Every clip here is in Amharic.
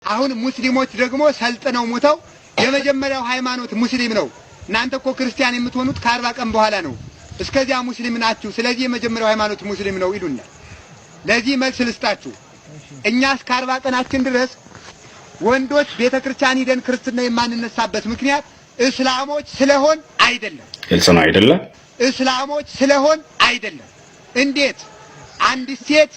አሁን ሙስሊሞች ደግሞ ሰልጥነው ሞተው የመጀመሪያው ሃይማኖት ሙስሊም ነው። እናንተ እኮ ክርስቲያን የምትሆኑት ከ40 ቀን በኋላ ነው። እስከዚያ ሙስሊም ናችሁ። ስለዚህ የመጀመሪያው ሃይማኖት ሙስሊም ነው ይሉኛል። ለዚህ መልስ ልስጣችሁ። እኛ እስከ 40 ቀናችን ድረስ ወንዶች ቤተክርስቲያን ሄደን ክርስትና የማንነሳበት ምክንያት እስላሞች ስለሆን አይደለም። ግልጽ ነው አይደለ? እስላሞች ስለሆን አይደለም። እንዴት አንድ ሴት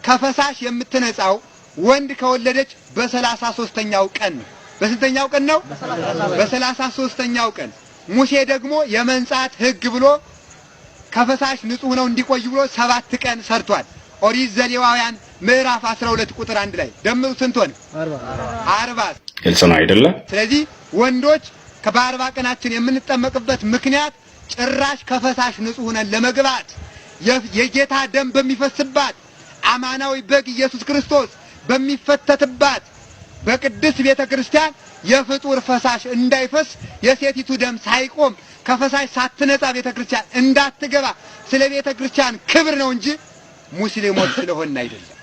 ከፈሳሽ የምትነጻው ወንድ ከወለደች በ33ኛው ቀን ነው። በስንተኛው ቀን ነው? በ33ኛው ቀን። ሙሴ ደግሞ የመንጻት ሕግ ብሎ ከፈሳሽ ንጹህ ነው እንዲቆይ ብሎ 7 ቀን ሰርቷል። ኦሪት ዘሌዋውያን ምዕራፍ 12 ቁጥር 1 ላይ ደምሩ ስንት ሆነ? 40። ግልጽ ነው አይደለ? ስለዚህ ወንዶች ከ40 ቀናችን የምንጠመቅበት ምክንያት ጭራሽ ከፈሳሽ ንጹህ ነን ለመግባት የጌታ ደም በሚፈስባት አማናዊ በግ ኢየሱስ ክርስቶስ በሚፈተትባት በቅድስት ቤተክርስቲያን የፍጡር ፈሳሽ እንዳይፈስ የሴቲቱ ደም ሳይቆም ከፈሳሽ ሳትነጻ ቤተክርስቲያን እንዳትገባ ስለ ቤተክርስቲያን ክብር ነው እንጂ ሙስሊሞች ስለሆነ አይደለም።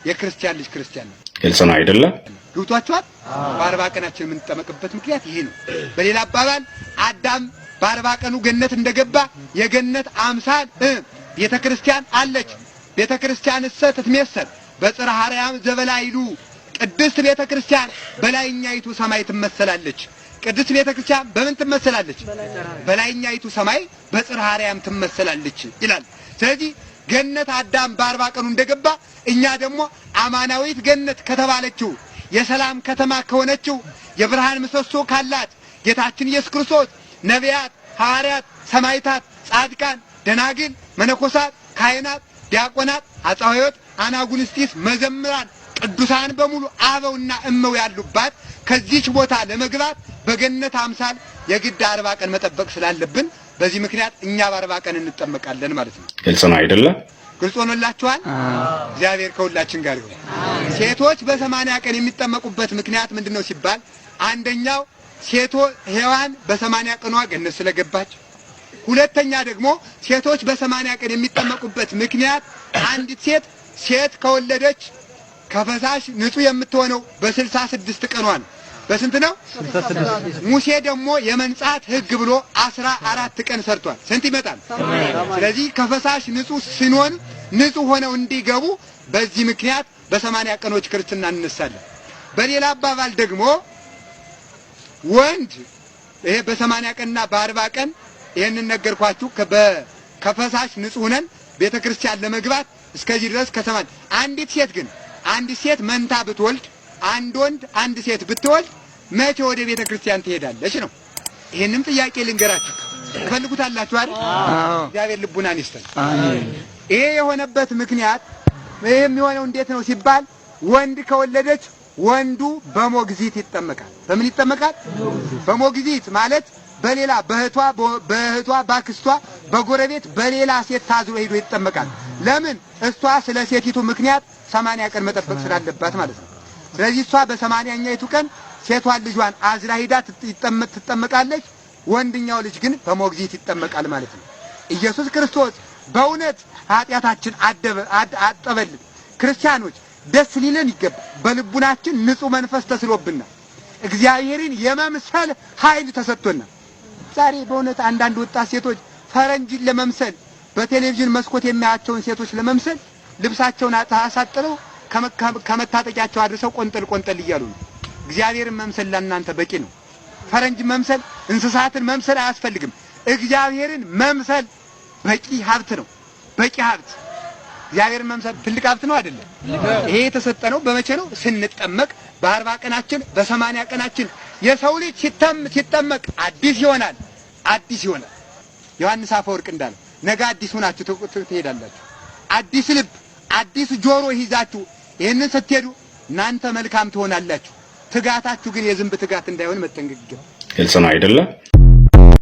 የክርስቲያን ልጅ ክርስቲያን ነው። ግልጽ ነው አይደለ? ገብቷችኋል? በ40 ቀናችን የምንጠመቅበት ምክንያት ይሄ ነው። በሌላ አባባል አዳም በ40 ቀኑ ገነት እንደገባ የገነት አምሳል ቤተክርስቲያን አለች። ቤተክርስቲያን ትትመሰል በጽርሐ አርያም ዘበላይሉ ቅድስት ቤተክርስቲያን በላይኛይቱ ሰማይ ትመሰላለች። ቅድስት ቤተክርስቲያን በምን ትመሰላለች? በላይኛይቱ ሰማይ በጽርሐ አርያም ትመሰላለች ይላል። ስለዚህ ገነት አዳም በ40 ቀኑ እንደገባ እኛ ደግሞ አማናዊት ገነት ከተባለችው የሰላም ከተማ ከሆነችው የብርሃን ምሰሶ ካላት ጌታችን ኢየሱስ ክርስቶስ ነቢያት፣ ሐዋርያት፣ ሰማዕታት፣ ጻድቃን፣ ደናግል፣ መነኮሳት፣ ካህናት፣ ዲያቆናት፣ አጻዋዮት፣ አናጉንስጢስ፣ መዘምራን፣ ቅዱሳን በሙሉ አበውና እመው ያሉባት ከዚህች ቦታ ለመግባት በገነት አምሳል የግድ 40 ቀን መጠበቅ ስላለብን በዚህ ምክንያት እኛ በ40 ቀን እንጠመቃለን ማለት ነው። ግልጽ ነው አይደለ? ግልጽ ሆነላችኋል? እግዚአብሔር ከሁላችን ጋር ይሁን። ሴቶች በ80 ቀን የሚጠመቁበት ምክንያት ምንድነው ሲባል አንደኛው ሔዋን በ80 ቀኗ ገነት ስለገባች፣ ሁለተኛ ደግሞ ሴቶች በ80 ቀን የሚጠመቁበት ምክንያት አንዲት ሴት ከወለደች ከፈሳሽ ንጹህ የምትሆነው በ66 ቀኗ ነው። በስንት ነው? 66። ሙሴ ደግሞ የመንጻት ሕግ ብሎ 14 ቀን ሰርቷል። ስንት ይመጣል? ስለዚህ ከፈሳሽ ንጹህ ስንሆን ንጹህ ሆነው እንዲገቡ በዚህ ምክንያት በ80 ቀኖች ክርስትና እንነሳለን። በሌላ አባባል ደግሞ ወንድ ይሄ በ80 ቀንና በ40 ቀን ይሄንን ነገርኳችሁ ከፈሳሽ ንጹህ ነን ቤተክርስቲያን ለመግባት እስከዚህ ድረስ ከሰማን። አንዲት ሴት መንታ ብትወልድ አንድ ወንድ አንድ ሴት ብትወልድ መቼ ወደ ቤተክርስቲያን ትሄዳለች ነው? ይሄንም ጥያቄ ልንገራችሁ። ትፈልጉታላችሁ አይደል? እግዚአብሔር ልቡናን ይስጠን። አሜን። ይሄ የሆነበት ምክንያት ይሄ የሚሆነው እንዴት ነው ሲባል ወንድ ከወለደች ወንዱ በሞግዚት ይጠመቃል። በምን ይጠመቃል? በሞግዚት ማለት በሌላ በእህቷ ባክስቷ በጎረቤት በሌላ ሴት ታዝሎ ሄዶ ይጠመቃል። ለምን? እሷ ስለ ሴቲቱ ምክንያት 80 ቀን መጠበቅ ስላለባት ማለት ነው። ስለዚህ እሷ በ80ኛይቱ ቀን ሴቷን ልጇን አዝራ ሄዳ ትጠመቃለች። ወንድኛው ልጅ ግን በሞግዚት ይጠመቃል ማለት ነው። ኢየሱስ ክርስቶስ በእውነት ኃጢአታችን አጠበልን። ክርስቲያኖች ደስ ሊለን ይገባል። በልቡናችን ንጹህ መንፈስ ተስሎብናል። እግዚአብሔርን የመምሰል ኃይል ተሰጥቶናል። ዛሬ በእውነት አንዳንድ ወጣት ሴቶች ፈረንጅን ለመምሰል በቴሌቪዥን መስኮት የሚያያቸውን ሴቶች ለመምሰል ልብሳቸውን አሳጥረው ከመታጠቂያቸው አድርሰው ቆንጠል እያሉ ነው። እግዚአብሔርን መምሰል ለእናንተ በቂ ነው። ፈረንጅ መምሰል እንስሳትን መምሰል አያስፈልግም። እግዚአብሔርን መምሰል በቂ ሀብት ነው። በቂ ሀብት እግዚአብሔርን መምሰል ትልቅ ሀብት ነው አይደለም? ይሄ የተሰጠነው በመቼ ነው? ስንጠመቅ በ40 ቀናችን በ80 ቀናችን። የሰው ልጅ ሲጠመቅ አዲስ ይሆናል። ዮሐንስ አፈወርቅ እንዳለው ነገ አዲስ ሆናችሁ ትሄዳላችሁ። አዲስ ልብ አዲስ ጆሮ ይዛችሁ ይሄንን ስትሄዱ እናንተ መልካም ትሆናላችሁ። ትጋታችሁ ግን የዝንብ ትጋት እንዳይሆን መጠንቀቅ ይገባል። ግልጽ ነው አይደለ?